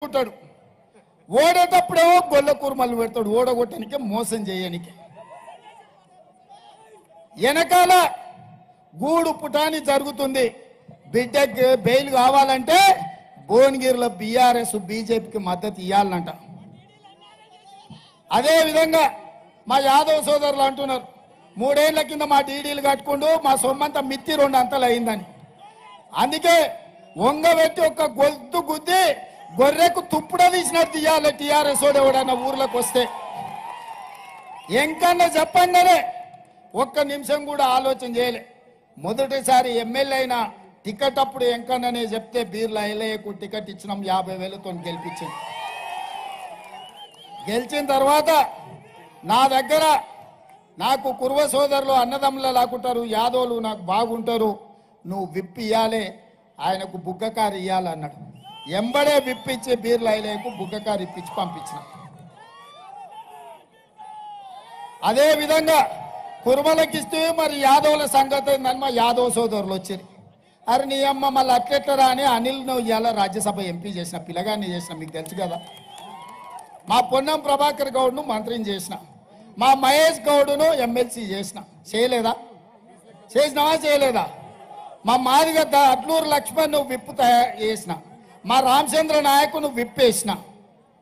ఉంటాడు ఓడేటప్పుడేమో గొల్ల కూర్మలు పెడతాడు ఓడగొట్టడానికి మోసం చేయడానికి వెనకాల గూడు పుటాని జరుగుతుంది బిడ్డకి బెయిల్ కావాలంటే భువనగిరిలో బీఆర్ఎస్ బీజేపీకి మద్దతు ఇవ్వాలంట అదే విధంగా మా యాదవ్ సోదరులు అంటున్నారు 3 ఏళ్ల కింద మా డీడీలు కట్టుకుంటూ మా సొమ్మంతా మిత్తి 2 అంతలు అయిందని అందుకే వంగబెట్టి ఒక గొంతు గుద్ది గొర్రెకు తుప్పుడ తీసినట్టు తీయాలి టీఆర్ఎస్ వాడు ఎవడన్నా ఊర్లోకి వస్తే ఎంకన్నా చెప్పంగానే ఒక్క నిమిషం కూడా ఆలోచన చేయలే మొదటిసారి ఎమ్మెల్యే అయినా టికెట్ అప్పుడు ఎంకన్ననే చెప్తే బీర్లా ఎల్ఐకు టికెట్ ఇచ్చినాం 50,000తో గెలిపించింది గెలిచిన తర్వాత నా దగ్గర నాకు కుర్వ సోదరులు అన్నదమ్ముల లాకుంటారు యాదవులు నాకు బాగుంటారు నువ్వు విప్పి ఇయ్యాలే ఆయనకు బుగ్గకారు ఇయ్యాలన్నాడు ఎంబడే విప్పించి బీర్లా ఎల్ఐకు బుగ్గకారు ఇప్పించి పంపించిన అదే విధంగా కుర్మలకిస్తే మరి యాదవుల సంగతి నన్మ యాదవ్ సోదరులు వచ్చారు అరే నీ అమ్మ మళ్ళీ అట్లెట్లరా అని అనిల్ నువ్వు ఇవాళ రాజ్యసభ ఎంపీ చేసిన పిల్లగాన్ని చేసిన మీకు తెలుసు కదా మా పొన్నం ప్రభాకర్ గౌడ్ను మంత్రిని చేసిన మా మహేష్ గౌడ్ను ఎమ్మెల్సీ చేసిన చేయలేదా చేసినావా చేయలేదా మా మాదిగ అట్లూరు లక్ష్మణ్ నువ్వు విప్పు చేసిన మా రామచంద్ర నాయకును విప్పేసిన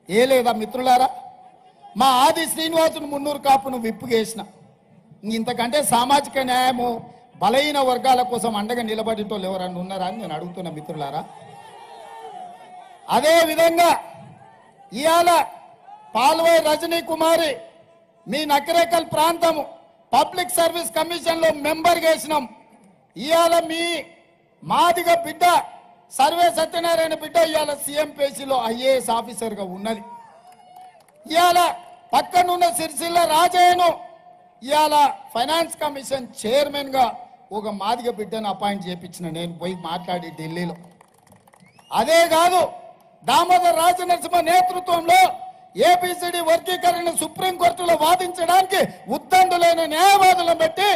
ఏ లేదా మిత్రులారా మా ఆది శ్రీనివాసును మున్నూరు కాపును విప్పు చేసిన ఇంతకంటే సామాజిక న్యాయము బలహీన వర్గాల కోసం అండగా నిలబడేటోళ్ళు ఎవరన్నా ఉన్నారా అని నేను అడుగుతున్నా మిత్రులారా అదే విధంగా ఇవాళ పాల్వాయి రజనీ కుమారి మీ నకరేకల్ ప్రాంతము పబ్లిక్ సర్వీస్ కమిషన్ లో మెంబర్ చేసినాం ఇవాళ మీ మాదిగ బిడ్డ సర్వే సత్యనారాయణ బిడ్డ ఇవాళ సిఎంపీసీలో ఐఏఎస్ ఆఫీసర్ గా ఉన్నది ఇవాళ పక్కనున్న సిరిసిల్ల రాజయ్యను ఇవాళ ఫైనాన్స్ కమిషన్ చైర్మన్ గా ఒక మాదిగ బిడ్డను అపాయింట్ చేయించిన నేను పోయి మాట్లాడి ఢిల్లీలో అదే కాదు దామోదర్ రాజనరసింహ నేతృత్వంలో ఏబిసిడి వర్గీకరణ సుప్రీంకోర్టులో వాదించడానికి ఉద్దండులైన న్యాయవాదులను పెట్టి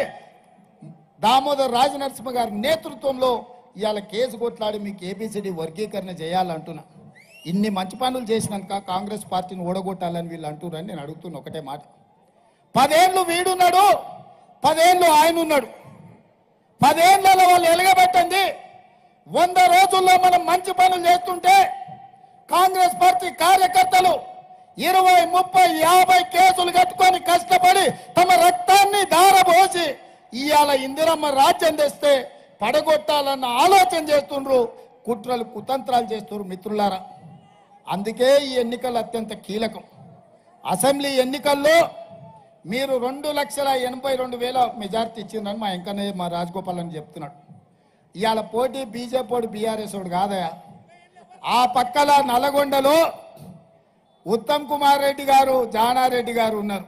దామోదర్ రాజనరసింహ గారి నేతృత్వంలో ఇవాళ కేసు కొట్లాడి మీకు ఏబిసిడి వర్గీకరణ చేయాలంటున్నా ఇన్ని మంచి పనులు చేసినాక కాంగ్రెస్ పార్టీని ఓడగొట్టాలని వీళ్ళు అంటున్నారని నేను అడుగుతున్నా ఒకటే మాట 10 ఏళ్ళు వీడున్నాడు 10 ఏళ్ళు ఆయన ఉన్నాడు 10 ఏళ్లలో వాళ్ళు ఎలగబెట్టండి 100 రోజుల్లో మనం మంచి పనులు చేస్తుంటే కాంగ్రెస్ పార్టీ కార్యకర్తలు 20, 30, 50 కేసులు కట్టుకొని కష్టపడి తమ రక్తాన్ని ధారపోసి ఇవాళ ఇందిరమ్మ రాజ్యం తెస్తే పడగొట్టాలన్న ఆలోచన చేస్తుండ్రు కుట్రలు కుతంత్రాలు చేస్తున్నారు మిత్రులారా అందుకే ఈ ఎన్నికలు అత్యంత కీలకం అసెంబ్లీ ఎన్నికల్లో మీరు 2,82,000 మెజార్టీ ఇచ్చిందని మా ఎంకన్నయ్య మా రాజగోపాల్ అని చెప్తున్నాడు ఇవాళ పోటీ బీజేపీ వాడు బీఆర్ఎస్ వాడు కాదయా ఆ పక్కల నల్గొండలో ఉత్తమ్ కుమార్ రెడ్డి గారు జానారెడ్డి గారు ఉన్నారు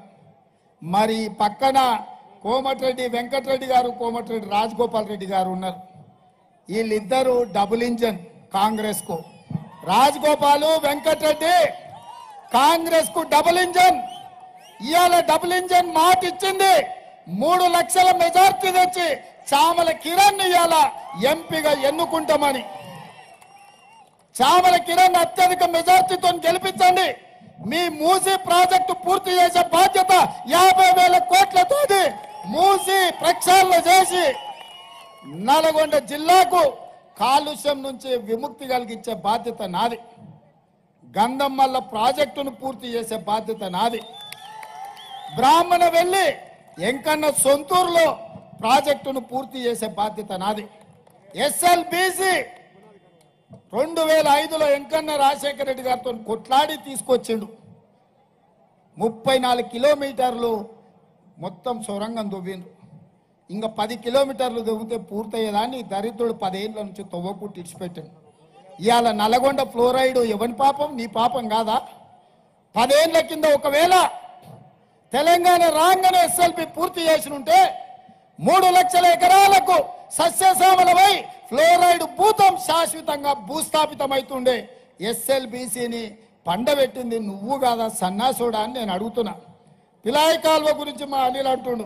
మరి పక్కన కోమటిరెడ్డి వెంకటరెడ్డి గారు కోమటిరెడ్డి రాజగోపాల్ రెడ్డి గారు ఉన్నారు వీళ్ళిద్దరూ డబుల్ ఇంజన్ కాంగ్రెస్ కు రాజగోపాల్ వెంకటరెడ్డి కాంగ్రెస్ కు డబుల్ ఇంజన్ ఇవాళ డబుల్ ఇంజన్ మాట ఇచ్చింది 3 లక్షల మెజార్టీ తెచ్చి చామల కిరణ్ ఇవాళ ఎంపీగా ఎన్నుకుంటామని చామల కిరణ్ అత్యధిక మెజార్టీతో గెలిపించండి మీ మూసీ ప్రాజెక్టు పూర్తి చేసే బాధ్యత 50,000 కోట్లతో మూసీ ప్రక్షాళన చేసి నల్గొండ జిల్లాకు కాలుష్యం నుంచి విముక్తి కలిగించే బాధ్యత నాది గంధమల్ల ప్రాజెక్టును పూర్తి చేసే బాధ్యత నాది బ్రాహ్మణ వెళ్ళి ఎంకన్న సొంతూరులో ప్రాజెక్టును పూర్తి చేసే బాధ్యత నాది ఎస్ఎల్బిసి 2005లో ఎంకన్న రాజశేఖర రెడ్డి గారితో కొట్లాడి తీసుకొచ్చిండు 34 కిలోమీటర్లు మొత్తం సొరంగం దువ్విండు ఇంకా 10 కిలోమీటర్లు దువ్వితే పూర్తయ్యేదాన్ని దరిద్రుడు 10 ఏళ్ళ నుంచి తవ్వకుట్టి ఇడిచిపెట్టాడు ఇవాళ నల్గొండ ఫ్లోరైడ్ ఎవరి పాపం నీ పాపం కాదా 10 ఏళ్ల కింద ఒకవేళ తెలంగాణ రాగానే ఎస్ఎల్బి పూర్తి చేసి ఉంటే 3 లక్షల ఎకరాలకు సస్యశ్యామలమై ఫ్లోరైడ్ భూతం శాశ్వతంగా భూస్థాపితమైతుండే ఎస్ఎల్బిసిని పండబెట్టింది నువ్వు కాదా సన్నాసుడా అని నేను అడుగుతున్నా పిలాయి కాలువ గురించి మా అనిల్ అంటుండు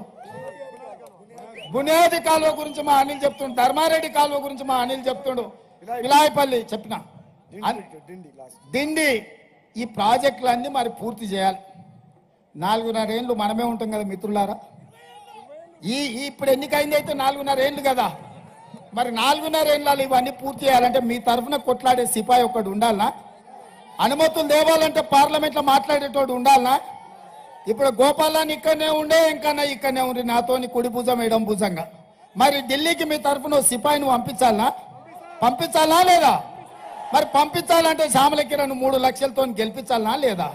బునియాది కాలువ గురించి మా అనిల్ చెప్తుండు ధర్మారెడ్డి కాలువ గురించి మా అనిల్ చెప్తుండు పిలాయిపల్లి చెప్పిన దిండి ఈ ప్రాజెక్టులన్నీ మరి పూర్తి చేయాలి. 4.5 ఏళ్ళు మనమే ఉంటాం కదా మిత్రులారా. ఇప్పుడు ఎన్నికైంది అయితే 4.5 ఏళ్ళు కదా. మరి 4.5 ఏళ్ళలో ఇవన్నీ పూర్తి చేయాలంటే మీ తరఫున కొట్లాడే సిపాయి ఒకటి ఉండాలనా? అనుమతులు తేవాలంటే పార్లమెంట్లో మాట్లాడేటోడు ఉండాలనా? ఇప్పుడు గోపాలాన్ని ఇక్కడనే ఉండే, ఇంకా ఇక్కడనే ఉండి నాతోని కుడి భుజం ఎడం భుజంగా. మరి ఢిల్లీకి మీ తరఫున సిపాయిని పంపించాలనా లేదా? మరి పంపించాలంటే శ్యామలకిరణ్ 3 లక్షలతో గెలిపించాలనా లేదా?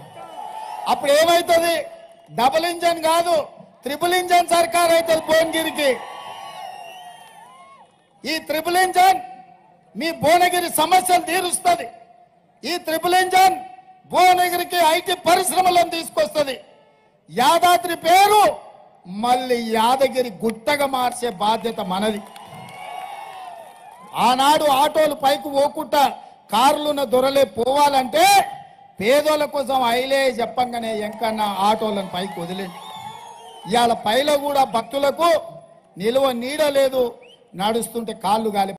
అప్పుడు ఏమైతుంది? డబుల్ ఇంజన్ కాదు, ట్రిపుల్ ఇంజన్ సర్కార్ అవుతుంది భువనగిరికి. ఈ ట్రిపుల్ ఇంజన్ మీ భువనగిరి సమస్యలు తీరుస్తుంది. ఈ ట్రిపుల్ ఇంజన్ భువనగిరికి ఐటీ పరిశ్రమలను తీసుకొస్తుంది. యాదాద్రి పేరు మళ్ళీ యాదగిరి గుట్టగా మార్చే బాధ్యత మనది. ఆనాడు ఆటోలు పైకి పోకుండా కార్లున్న దొరలే పోవాలంటే పేదోళ్ళ కోసం ఐలే చెప్పంగానే ఎంకన్నా ఆటోలను పైకి వదిలేండి. ఇవాళ పైలో కూడా భక్తులకు నిలువ నీడ లేదు, నడుస్తుంటే కాళ్ళు గాలి